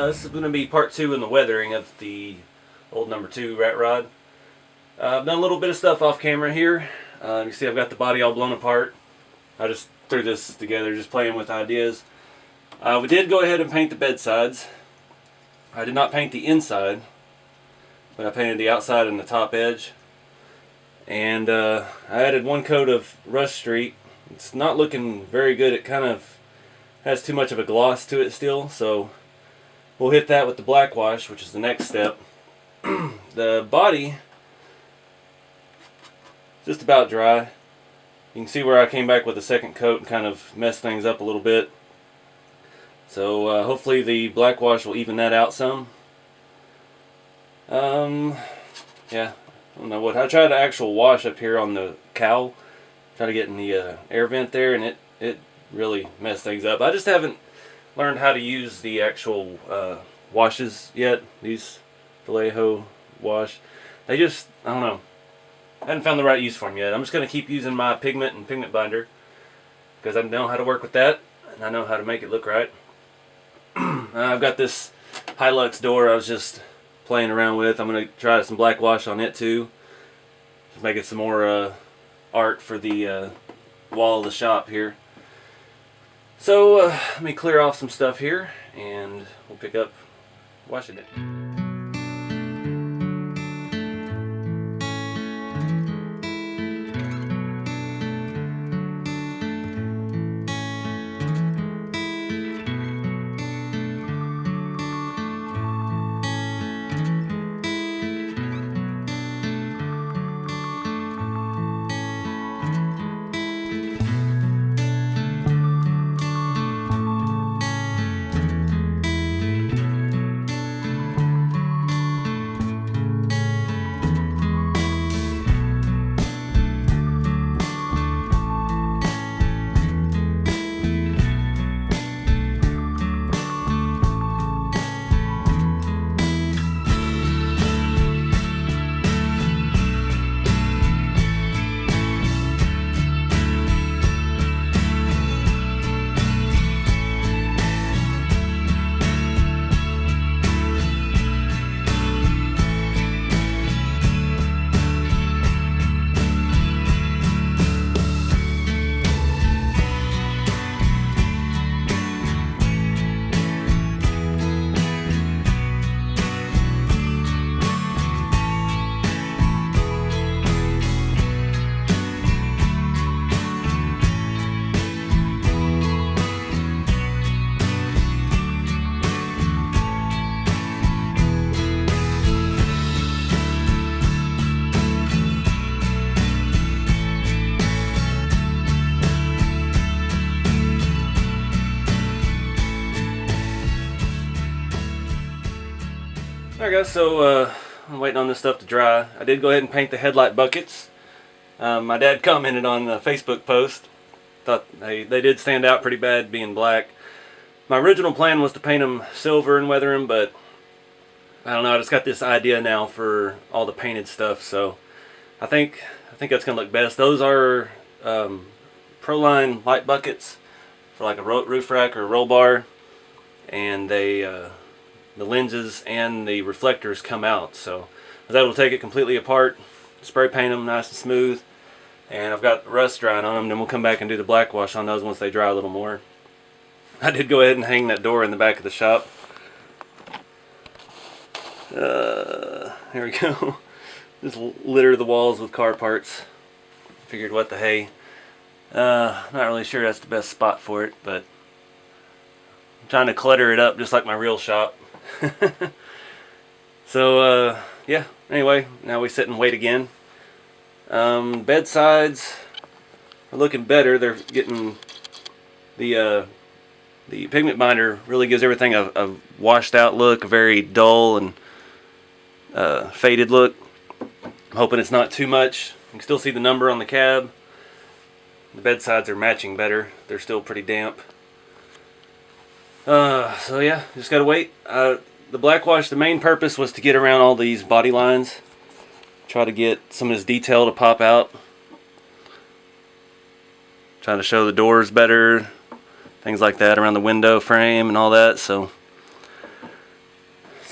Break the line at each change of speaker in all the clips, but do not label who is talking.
This is going to be part 2 in the weathering of the old number 2 rat rod. I've done a little bit of stuff off camera here. You see I've got the body all blown apart. I just threw this together just playing with ideas. We did go ahead and paint the bed sides. I did not paint the inside, but I painted the outside and the top edge. And I added 1 coat of Rust Street. It's not looking very good. It kind of has too much of a gloss to it still, so we'll hit that with the black wash, which is the next step. The body just about dry. You can see where I came back with a second coat and kind of messed things up a little bit. So hopefully the black wash will even that out some. Yeah, I don't know what. I tried to actual wash up here on the cowl, try to get in the air vent there, and it really messed things up. I just haven't learned how to use the actual washes yet. These Vallejo wash, they just, I don't know, I haven't found the right use for them yet. I'm just going to keep using my pigment and pigment binder because I know how to work with that and I know how to make it look right. I've got this Hilux door I was just playing around with. I'm going to try some black wash on it too, just make it some more art for the wall of the shop here. So let me clear off some stuff here and we'll pick up washing it. Alright guys, so I'm waiting on this stuff to dry. I did go ahead and paint the headlight buckets. My dad commented on the Facebook post. Thought they did stand out pretty bad being black. My original plan was to paint them silver and weather them, but I don't know, I just got this idea now for all the painted stuff, so I think that's going to look best. Those are Proline light buckets for like a roof rack or a roll bar, and they the lenses and the reflectors come out, so I was able to take it completely apart, spray paint them nice and smooth, and I've got rust drying on them. Then we'll come back and do the black wash on those once they dry a little more. I did go ahead and hang that door in the back of the shop. Here we go. Just litter the walls with car parts. Figured what the hey. Not really sure that's the best spot for it, but I'm trying to clutter it up just like my real shop. So yeah, anyway, now we sit and wait again. Bed sides are looking better. They're getting the pigment binder really gives everything a washed out look, a very dull and faded look. I'm hoping it's not too much. You can still see the number on the cab. The bed sides are matching better. They're still pretty damp. So yeah, just gotta wait. The black wash, the main purpose was to get around all these body lines. Try to get some of this detail to pop out. Trying to show the doors better. Things like that around the window frame and all that. So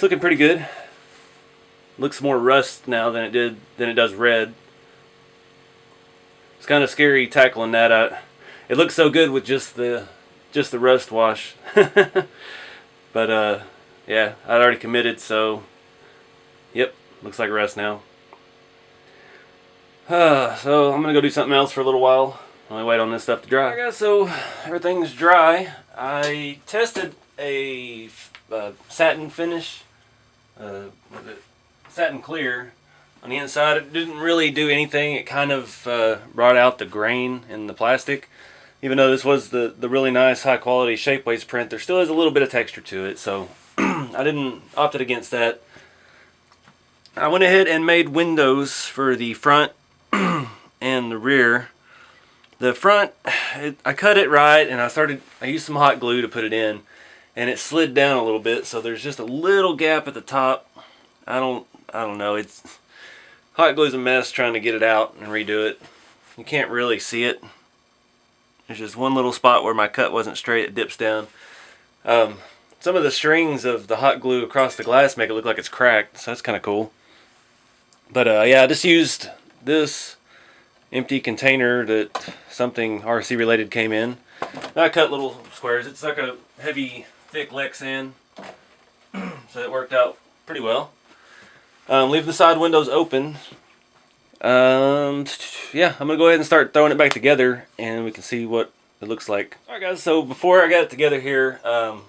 It's looking pretty good. Looks more rust now than it does red. It's kind of scary tackling that. It looks so good with just the rust wash. But yeah, I'd already committed, so yep, looks like rust now. So I'm gonna go do something else for a little while. Only wait on this stuff to dry. I guess so. Everything's dry. I tested a satin finish, satin clear on the inside. It didn't really do anything. It kind of brought out the grain in the plastic. Even though this was the really nice high quality Shapeways print, there still is a little bit of texture to it. So I didn't opted against that. I went ahead and made windows for the front and the rear. The front, I cut it right, and I used some hot glue to put it in, and it slid down a little bit, so there's just a little gap at the top. I don't know. It's hot glue's a mess trying to get it out and redo it. You can't really see it. There's just one little spot where my cut wasn't straight. It dips down. Some of the strings of the hot glue across the glass make it look like it's cracked, so that's kind of cool. But yeah, I just used this empty container that something RC related came in. I cut little squares. It's like a heavy, thick Lexan, so it worked out pretty well. Leave the side windows open. Yeah, I'm gonna go ahead and start throwing it back together, and we can see what it looks like. All right, guys. So before I got it together here, I'd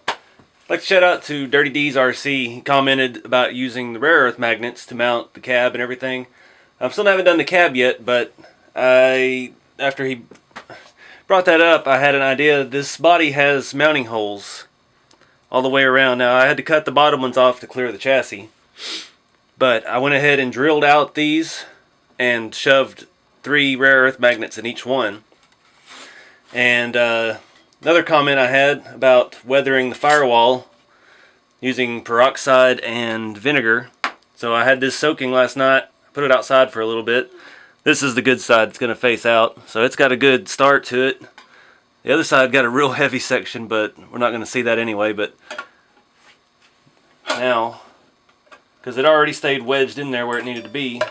like to shout out to Dirty D's RC. He commented about using the rare earth magnets to mount the cab and everything. I still haven't done the cab yet, but after he brought that up, I had an idea. This body has mounting holes all the way around. Now, I had to cut the bottom ones off to clear the chassis, but I went ahead and drilled out these and shoved 3 rare earth magnets in each one. And another comment I had about weathering the firewall using peroxide and vinegar. So I had this soaking last night, put it outside for a little bit. This is the good side. It's going to face out, so it's got a good start to it. The other side got a real heavy section, but we're not going to see that anyway. But now, because it already stayed wedged in there where it needed to be,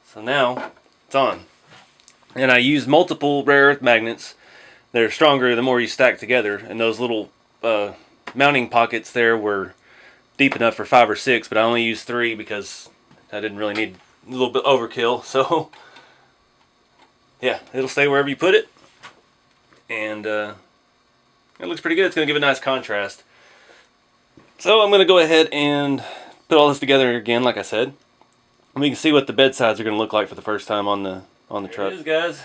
so now it's on. And I used multiple rare earth magnets. They're stronger the more you stack together, and those little mounting pockets there were deep enough for 5 or 6, but I only used 3 because I didn't really need a little bit overkill. So yeah, it'll stay wherever you put it, and it looks pretty good. It's going to give a nice contrast. So I'm going to go ahead and put all this together again, like I said, and we can see what the bed sides are going to look like for the first time on the truck. There it is, guys.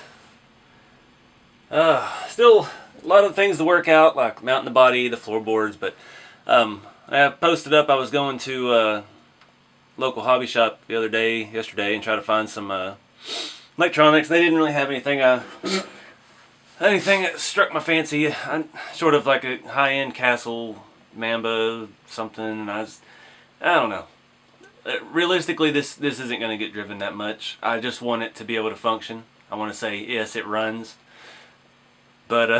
Still a lot of things to work out, like mounting the body, the floorboards, but I posted up I was going to a local hobby shop yesterday, and try to find some electronics. They didn't really have anything that struck my fancy. I'm sort of like a high-end Castle Mamba something, and I don't know. Realistically, this isn't going to get driven that much. I just want it to be able to function. I want to say, yes, it runs. But,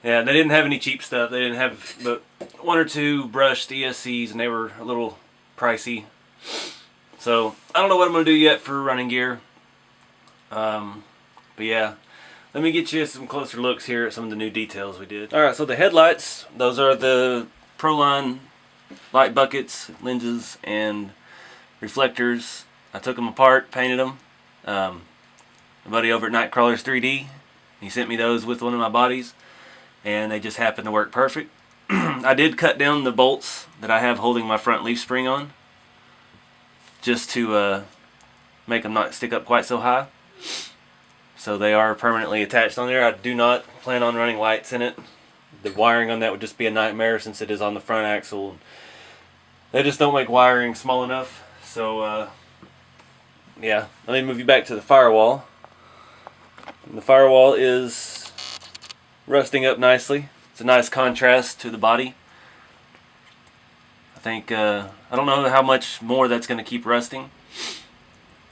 yeah, they didn't have any cheap stuff. They didn't have but 1 or 2 brushed ESCs, and they were a little pricey. So, I don't know what I'm going to do yet for running gear. But, yeah, let me get you some closer looks here at some of the new details we did. Alright, so the headlights, those are the Proline light buckets, lenses, and reflectors. I took them apart, painted them. My buddy over at Nightcrawlers 3D, he sent me those with one of my bodies, and they just happened to work perfect. I did cut down the bolts that I have holding my front leaf spring on, just to make them not stick up quite so high. So they are permanently attached on there. I do not plan on running lights in it. The wiring on that would just be a nightmare since it is on the front axle. They just don't make wiring small enough. So yeah, let me move you back to the firewall. And the firewall is rusting up nicely. It's a nice contrast to the body. I think, I don't know how much more that's going to keep rusting.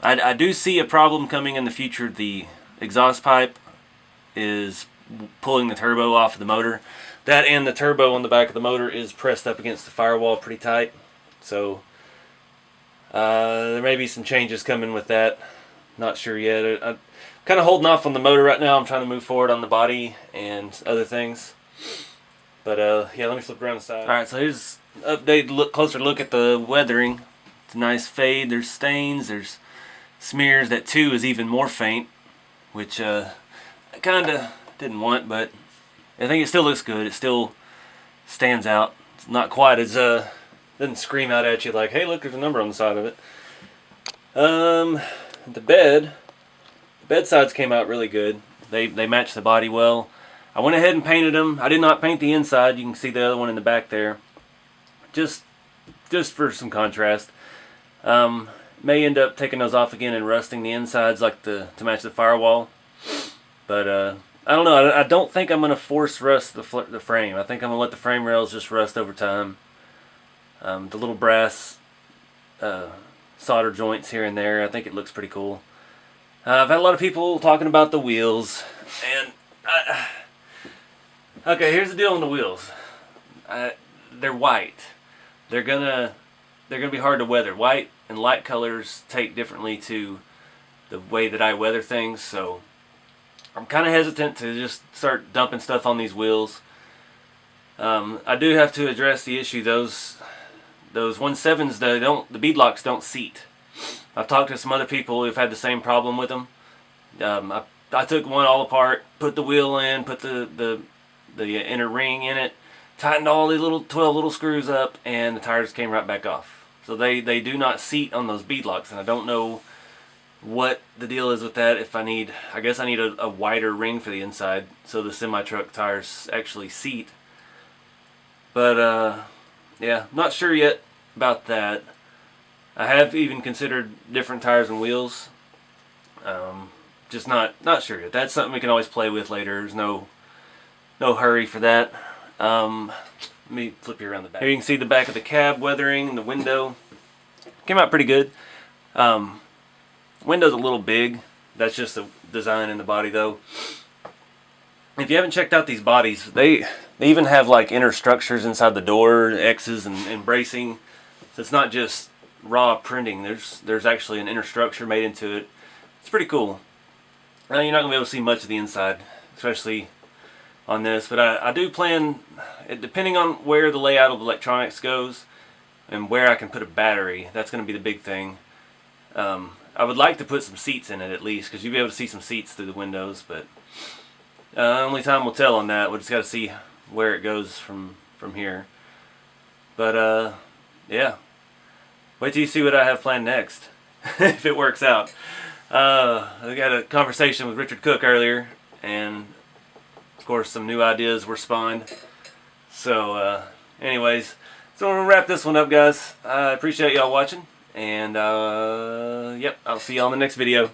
I do see a problem coming in the future. The exhaust pipe is pulling the turbo off of the motor. That and the turbo on the back of the motor is pressed up against the firewall pretty tight. So there may be some changes coming with that. Not sure yet. I'm kind of holding off on the motor right now. I'm trying to move forward on the body and other things. But yeah, let me flip around the side. Alright, so here's an updated closer look at the weathering. It's a nice fade. There's stains. There's smears. That 2 is even more faint, which I kind of didn't want, but I think it still looks good. It still stands out. It's not quite as doesn't scream out at you like, hey, look, there's a number on the side of it. The bed sides came out really good. They match the body well. I went ahead and painted them. I did not paint the inside. You can see the other one in the back there, just for some contrast. May end up taking those off again and rusting the insides like to match the firewall. But I don't know. I don't think I'm going to force rust the frame. I think I'm going to let the frame rails just rust over time. The little brass solder joints here and there, I think it looks pretty cool. I've had a lot of people talking about the wheels, and okay, here's the deal on the wheels. They're white. They're gonna be hard to weather. White and light colors take differently to the way that I weather things, so I'm kind of hesitant to just start dumping stuff on these wheels. I do have to address the issue. Those 1.7s, the bead locks don't seat. I've talked to some other people who've had the same problem with them. I took one all apart, put the wheel in, put the inner ring in it, tightened all the 12 little screws up, and the tires came right back off. So they do not seat on those bead locks, and I don't know what the deal is with that. I guess I need a wider ring for the inside so the semi-truck tires actually seat. But yeah, not sure yet about that. I have even considered different tires and wheels. Just not sure yet. That's something we can always play with later. There's no hurry for that. Let me flip you around the back. Here you can see the back of the cab weathering, the window. Came out pretty good. Window's a little big. That's just the design in the body though. If you haven't checked out these bodies, they even have like inner structures inside the door, X's and bracing. So it's not just raw printing. There's actually an inner structure made into it. It's pretty cool. Now you're not going to be able to see much of the inside, especially on this, but I do plan, depending on where the layout of electronics goes and where I can put a battery, that's going to be the big thing. I would like to put some seats in it at least, because you'll be able to see some seats through the windows, but only time will tell on that. We'll just got to see where it goes from here. But yeah, wait till you see what I have planned next, if it works out. I got a conversation with Richard Cook earlier, and of course some new ideas were spawned. So anyways, so I'm going to wrap this one up, guys. I appreciate y'all watching, and yep, I'll see y'all in the next video.